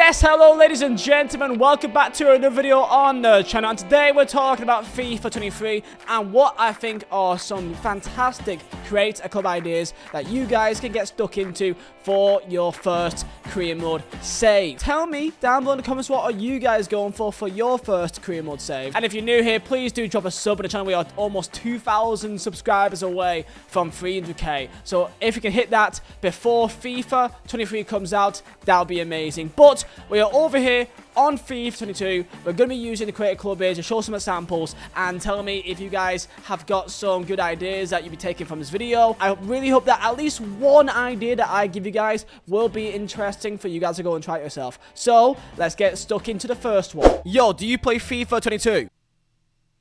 Yes, hello ladies and gentlemen, welcome back to another video on the channel, and today we're talking about FIFA 23 and what I think are some fantastic create a club ideas that you guys can get stuck into for your first career mode save. Tell me down below in the comments, what are you guys going for your first career mode save? And if you're new here, please do drop a sub on the channel. We are almost 2,000 subscribers away from 300k, so if you can hit that before FIFA 23 comes out, that'll be amazing. But we are over here on FIFA 22. We're going to be using the creator club here to show some examples and tell me if you guys have got some good ideas that you'll be taking from this video. I really hope that at least one idea that I give you guys will be interesting for you guys to go and try it yourself. So let's get stuck into the first one. Yo, do you play FIFA 22?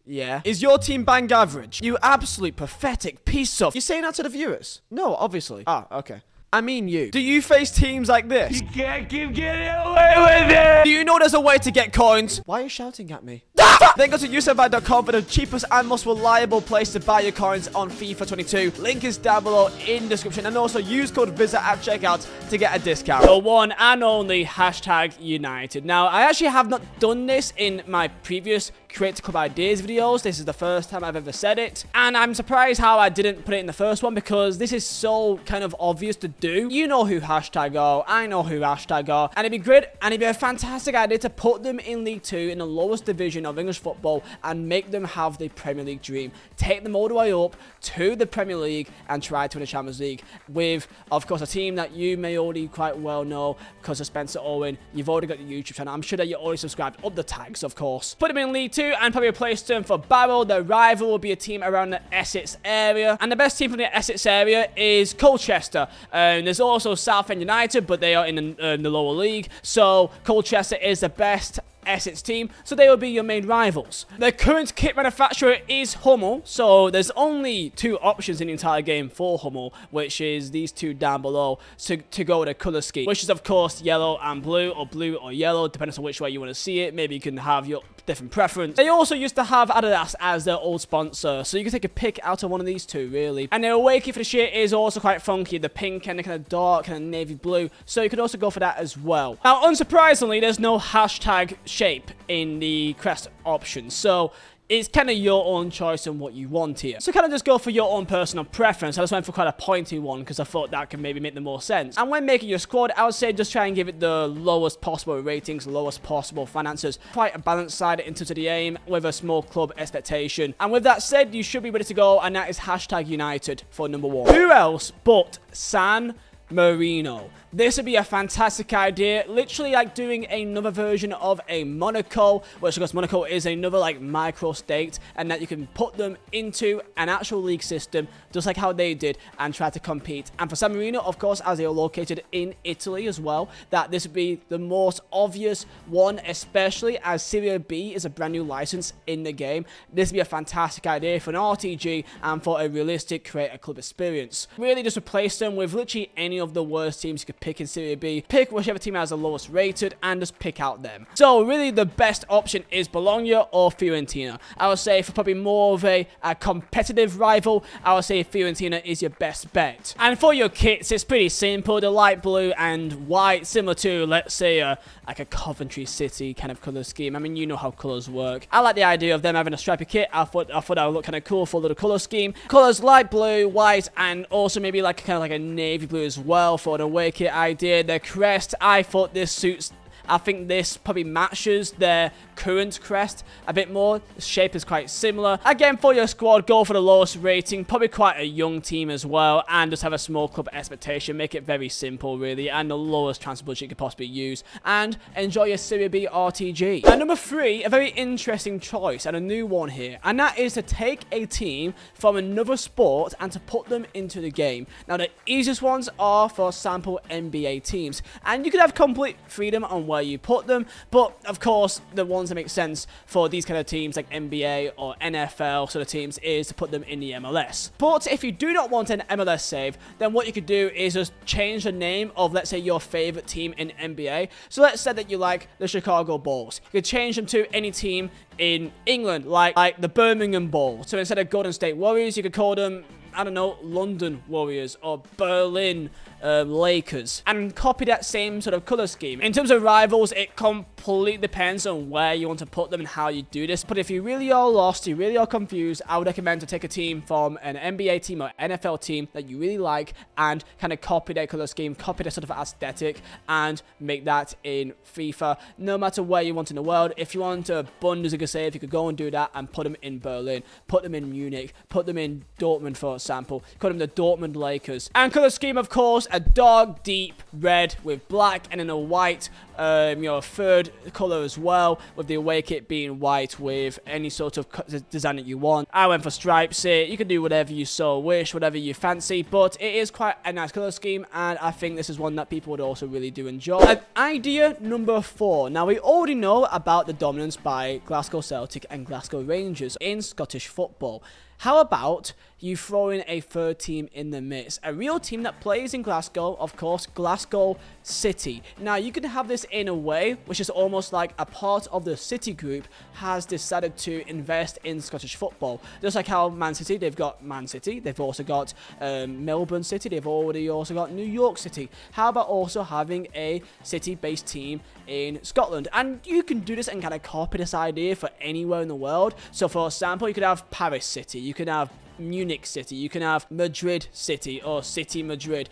Yeah. Is your team bang average? You absolute pathetic piece of... You're saying that to the viewers? No, obviously. Ah, okay. I mean you. Do you face teams like this? You can't keep getting away with it! Do you know there's a way to get coins? Why are you shouting at me? Then go to CUSTOMISATION for the cheapest and most reliable place to buy your coins on FIFA 22. Link is down below in the description, and also use code Vizeh at checkout to get a discount. The one and only #United. Now, I actually have not done this in my previous Create Club Ideas videos. This is the first time I've ever said it, and I'm surprised how I didn't put it in the first one because this is so kind of obvious to do. You know who #are, I know who #are, and it'd be great and it'd be a fantastic idea to put them in League 2 in the lowest division of English football and make them have the Premier League dream. Take them all the way up to the Premier League and try to win the Champions League with, of course, a team that you may already quite well know because of Spencer Owen. You've already got the YouTube channel. I'm sure that you're already subscribed. Up the tags, of course. Put them in League 2 and probably replace them for Barrow. The rival will be a team around the Essex area, and the best team from the Essex area is Colchester. There's also Southend United, but they are in the lower league, so Colchester is the best Essex team, so they will be your main rivals. The current kit manufacturer is Hummel, so there's only two options in the entire game for Hummel, which is these two down below to go with a color scheme, which is of course yellow and blue or yellow, depending on which way you want to see it. Maybe you can have your different preference. They also used to have Adidas as their old sponsor, so you can take a pick out of one of these two, really. And the away kit for the shirt is also quite funky, the pink and the kind of dark kind of navy blue, so you could also go for that as well. Now, unsurprisingly, there's no #shape in the CREST option, so it's kind of your own choice on what you want here. So kind of just go for your own personal preference. I just went for quite a pointy one because I thought that could maybe make the more sense. And when making your squad, I would say just try and give it the lowest possible ratings, lowest possible finances. Quite a balanced side in terms of the aim with a small club expectation. And with that said, you should be ready to go, and that is #United for number 1. Who else but San Marino? This would be a fantastic idea, literally like doing another version of a Monaco, which of course Monaco is another like micro state, and that you can put them into an actual league system, just like how they did, and try to compete. And for San Marino, of course, as they are located in Italy as well, that this would be the most obvious one, especially as Serie B is a brand new license in the game. This would be a fantastic idea for an RTG and for a realistic creator club experience. Really just replace them with literally any of the worst teams you could pick in Serie B. Pick whichever team has the lowest rated and just pick out them. So really the best option is Bologna or Fiorentina. I would say for probably more of a competitive rival, I would say Fiorentina is your best bet. And for your kits, it's pretty simple. The light blue and white, similar to, let's say, like a Coventry City kind of color scheme. I mean, you know how colors work. I like the idea of them having a stripy kit. I thought that would look kind of cool for the color scheme. Colors light blue, white, and also maybe like kind of like a navy blue as well for the away kit idea. The crest, I thought this suits. I think this probably matches their current crest a bit more. The shape is quite similar. Again, for your squad, go for the lowest rating. Probably quite a young team as well. And just have a small club expectation. Make it very simple, really. And the lowest transfer budget you could possibly use. And enjoy your Serie B RTG. And number 3, a very interesting choice. And a new one here. And that is to take a team from another sport and to put them into the game. Now, the easiest ones are, for example, NBA teams. And you could have complete freedom on where you put them, but of course the ones that make sense for these kind of teams like NBA or NFL sort of teams is to put them in the MLS. But if you do not want an MLS save, then what you could do is just change the name of, let's say, your favorite team in NBA. So let's say that you like the Chicago Bulls. You could change them to any team in England, like the Birmingham Bulls. So instead of Golden State Warriors, you could call them, I don't know, London Warriors or Berlin Lakers, and copy that same sort of color scheme. In terms of rivals, it completely depends on where you want to put them and how you do this. But if you really are lost, you really are confused, I would recommend to take a team from an NBA team or NFL team that you really like and kind of copy their color scheme, copy their sort of aesthetic, and make that in FIFA. No matter where you want in the world, if you want a Bundesliga save, you could go and do that and put them in Berlin, put them in Munich, put them in Dortmund, for example, call them the Dortmund Lakers. And color scheme, of course, a dark, deep red with black, and then a white, third color as well, with the away kit being white with any sort of design that you want. I went for stripes here. You can do whatever you so wish, whatever you fancy, but it is quite a nice color scheme, and I think this is one that people would also really do enjoy. Idea number 4. Now, we already know about the dominance by Glasgow Celtic and Glasgow Rangers in Scottish football. How about you throw in a third team in the mix? A real team that plays in Glasgow, of course, Glasgow City. Now, you can have this in a way which is almost like a part of the City group has decided to invest in Scottish football. Just like how Man City, they've got Man City, they've also got Melbourne City, they've already also got New York City. How about also having a City-based team in Scotland? And you can do this and kind of copy this idea for anywhere in the world. So, for example, you could have Paris City, you can have Munich City, you can have Madrid City or City Madrid.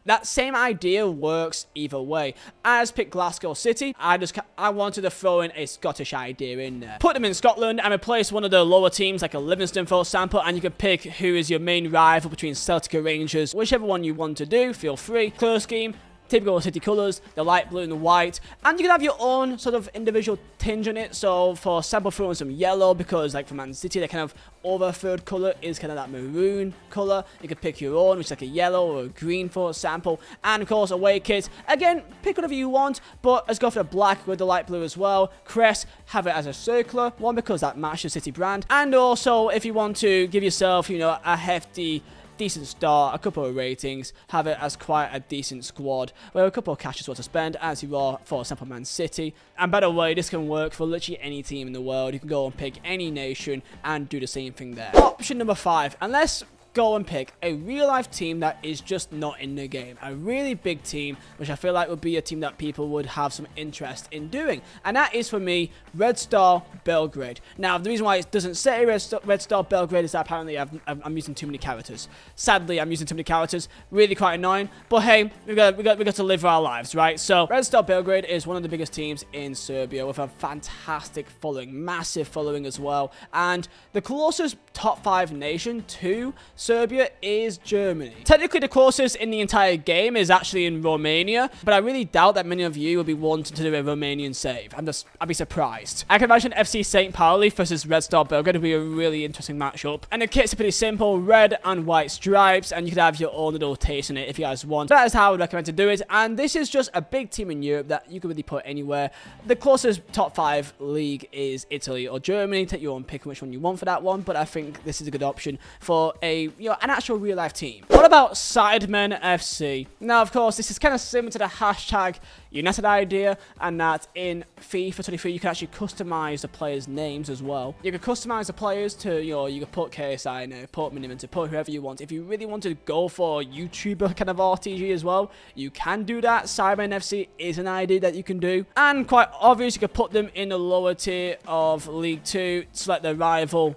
That same idea works either way. I just picked Glasgow City. I wanted to throw in a Scottish idea in there. Put them in Scotland and replace one of the lower teams like a Livingston, for example, and you can pick who is your main rival between Celtic and Rangers. Whichever one you want to do, feel free. Colour scheme, typical City colours, the light blue and the white, and you can have your own sort of individual tinge on it. So for example, throw in some yellow, because like for Man City, they kind of over third colour is kind of that maroon colour. You could pick your own, which is like a yellow or a green, for example. And of course, away kit, again, pick whatever you want, but let's go for the black with the light blue as well. CREST, have it as a circular one because that matches the City brand. And also, if you want to give yourself, a hefty decent start, a couple of ratings, have it as quite a decent squad where a couple of cash is what to spend, as you are for example Man City. And by the way, this can work for literally any team in the world. You can go and pick any nation and do the same thing there. Option number 5, unless go and pick a real-life team that is just not in the game. A really big team, which I feel like would be a team that people would have some interest in doing. And that is, for me, Red Star Belgrade. Now, the reason why it doesn't say Red Star Belgrade is that apparently I'm using too many characters. Sadly, I'm using too many characters. Really quite annoying. But hey, we got to live our lives, right? So, Red Star Belgrade is one of the biggest teams in Serbia with a fantastic following. Massive following as well. And the closest top 5 nation to Serbia is Germany. Technically, the closest in the entire game is actually in Romania, but I really doubt that many of you will be wanting to do a Romanian save. I'd be surprised. I can imagine FC St. Pauli versus Red Star Belgrade would be a really interesting matchup. And the kits are pretty simple, red and white stripes, and you can have your own little taste in it if you guys want. That is how I would recommend to do it, and this is just a big team in Europe that you can really put anywhere. The closest top 5 league is Italy or Germany. Take your own pick which one you want for that one, but I think this is a good option for an actual real-life team. What about Sidemen FC? Now, of course, this is kind of similar to the hashtag United idea, and that in FIFA 23 you can actually customize the players' names as well. You can customize the players to, you can put KSI in it, put Minimum, to put whoever you want. If you really want to go for YouTuber kind of RTG as well, you can do that. Sidemen FC is an idea that you can do, and quite obvious, you can put them in the lower tier of League 2, select the rival,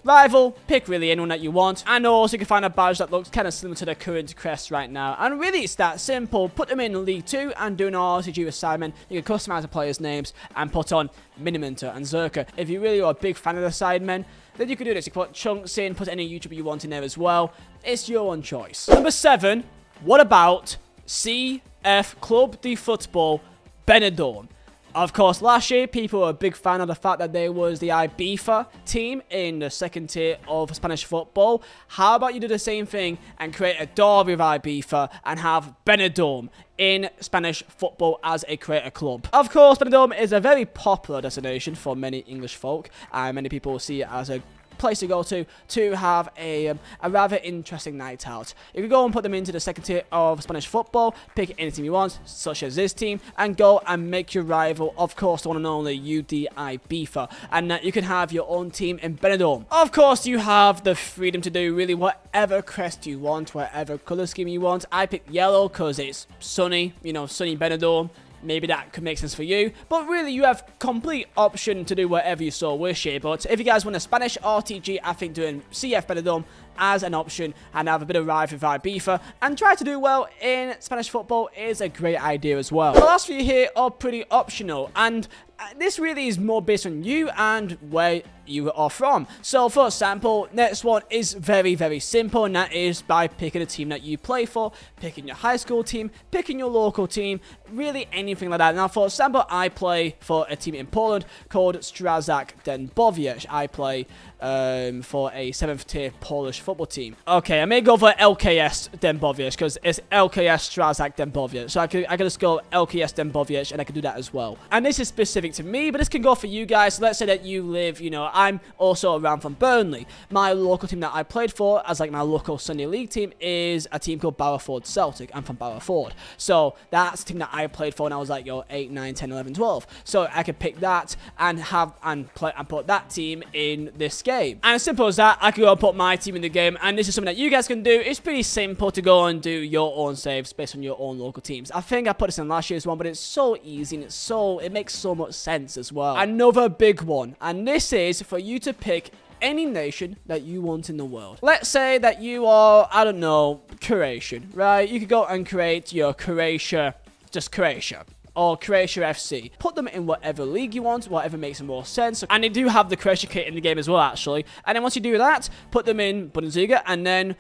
pick really anyone that you want, and also you can find a badge that looks kind of similar to the current crest right now. And really, it's that simple. Put them in League 2 and do an RTG with Sidemen. You can customize the players' names and put on Miniminter and Zerka. If you really are a big fan of the Sidemen, then you can do this. You can put Chunks in, put any YouTuber you want in there as well. It's your own choice. Number 7, what about CF Club de Football Benidorm? Of course, last year, people were a big fan of the fact that there was the Ibiza team in the second tier of Spanish football. How about you do the same thing and create a derby of Ibiza and have Benidorm in Spanish football as a creator club? Of course, Benidorm is a very popular destination for many English folk, and many people see it as a place to go to have a rather interesting night out. You can go and put them into the second tier of Spanish football, pick any team you want, such as this team, and go and make your rival, of course, the one and only UDI Vizeh, and you can have your own team in Benidorm. Of course, you have the freedom to do really whatever crest you want, whatever color scheme you want. I picked yellow because it's sunny, you know, sunny Benidorm. Maybe that could make sense for you, but really you have complete option to do whatever you so wish here. But if you guys want a Spanish RTG, I think doing CF Benidorm as an option and have a bit of rivalry with Fifa and try to do well in Spanish football is a great idea as well. The last few here are pretty optional, and this really is more based on you and where you are from. So for example, next one is very, very simple, and that is by picking a team that you play for, picking your high school team, picking your local team, really anything like that. Now for example, I play for a team in Poland called Strazak Dębowiec. I play for a 7th tier Polish football team. Okay, I may go for LKS Dębowiec because it's LKS Strazak Dębowiec. So I could just go LKS Dębowiec and I could do that as well. And this is specific to me, but this can go for you guys. So let's say that you live, you know, I'm also around from Burnley. My local team that I played for as like my local Sunday League team is a team called Barrowford Celtic. I'm from Barrowford. So that's a team that I played for when I was like, yo, 8, 9, 10, 11, 12. So I could pick that and have and put that team in this game. And as simple as that, I could go and put my team in the game, and this is something that you guys can do. It's pretty simple to go and do your own saves based on your own local teams. I think I put this in last year's one, but it's so easy and it makes so much sense as well. Another big one, and this is for you to pick any nation that you want in the world. Let's say that you are, I don't know, Croatian, right? You could go and create your Croatia, just Croatia, or Croatia FC. Put them in whatever league you want, whatever makes more sense. And they do have the Croatia kit in the game as well, actually. And then once you do that, put them in Bundesliga, and then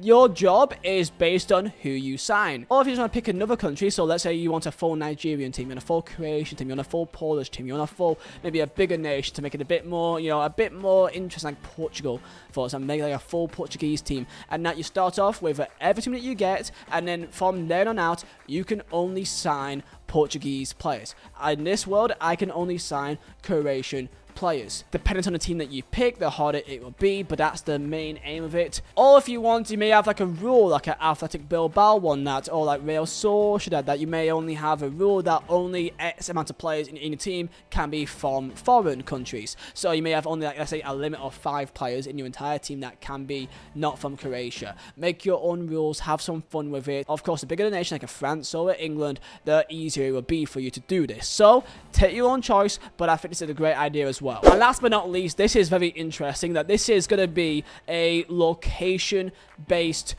your job is based on who you sign. Or if you just want to pick another country, so let's say you want a full Nigerian team, you want a full Croatian team, you want a full Polish team, you want a full, maybe a bigger nation to make it a bit more, you know, a bit more interesting, like Portugal, for example, make like a full Portuguese team. And that you start off with every team that you get, and then from there on out, you can only sign Portuguese players. In this world, I can only sign Croatian players. Depending on the team that you pick, the harder it will be, but that's the main aim of it. Or if you want, you may have like a rule, like an Athletic Bilbao one that, or like Real Sociedad, that you may only have a rule that only X amount of players in your team can be from foreign countries. So you may have only, like, let's say, a limit of 5 players in your entire team that can be not from Croatia. Make your own rules, have some fun with it. Of course, the bigger the nation, like a France or England, the easier it will be for you to do this. So take your own choice, but I think this is a great idea as well. And last but not least, this is very interesting, that this is going to be a location-based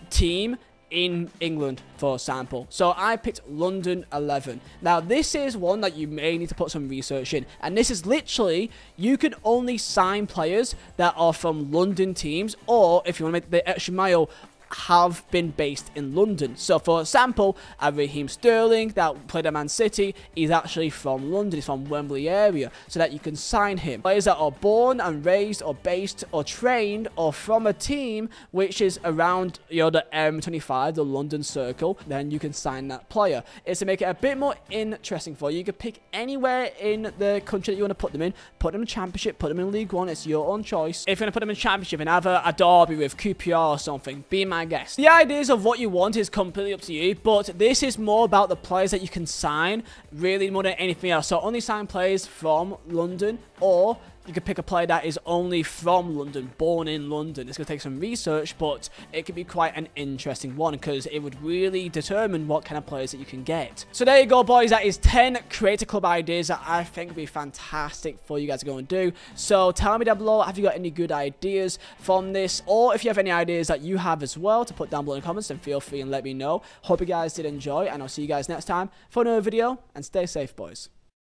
team in England, for example. So I picked London 11. Now this is one that you may need to put some research in, and this is literally, you can only sign players that are from London teams, or if you want to make the extra mile, have been based in London. So for example, Raheem Sterling that played at Man City, he's actually from London, he's from Wembley area, so that you can sign him. Players that are born and raised or based or trained or from a team which is around, you know, the M25, the London circle, then you can sign that player. It's to make it a bit more interesting for you. You can pick anywhere in the country that you want to put them in. Put them in Championship, put them in League One, it's your own choice. If you're going to put them in Championship and have a derby with QPR or something, be my guest. The ideas of what you want is completely up to you, but this is more about the players that you can sign, really more than anything else. So only sign players from London, or you could pick a player that is only from London, born in London. It's going to take some research, but it could be quite an interesting one because it would really determine what kind of players that you can get. So there you go, boys. That is 10 Creator Club ideas that I think would be fantastic for you guys to go and do. So tell me down below, have you got any good ideas from this? Or if you have any ideas that you have as well to put down below in the comments, then feel free and let me know. Hope you guys did enjoy, and I'll see you guys next time for another video, and stay safe, boys.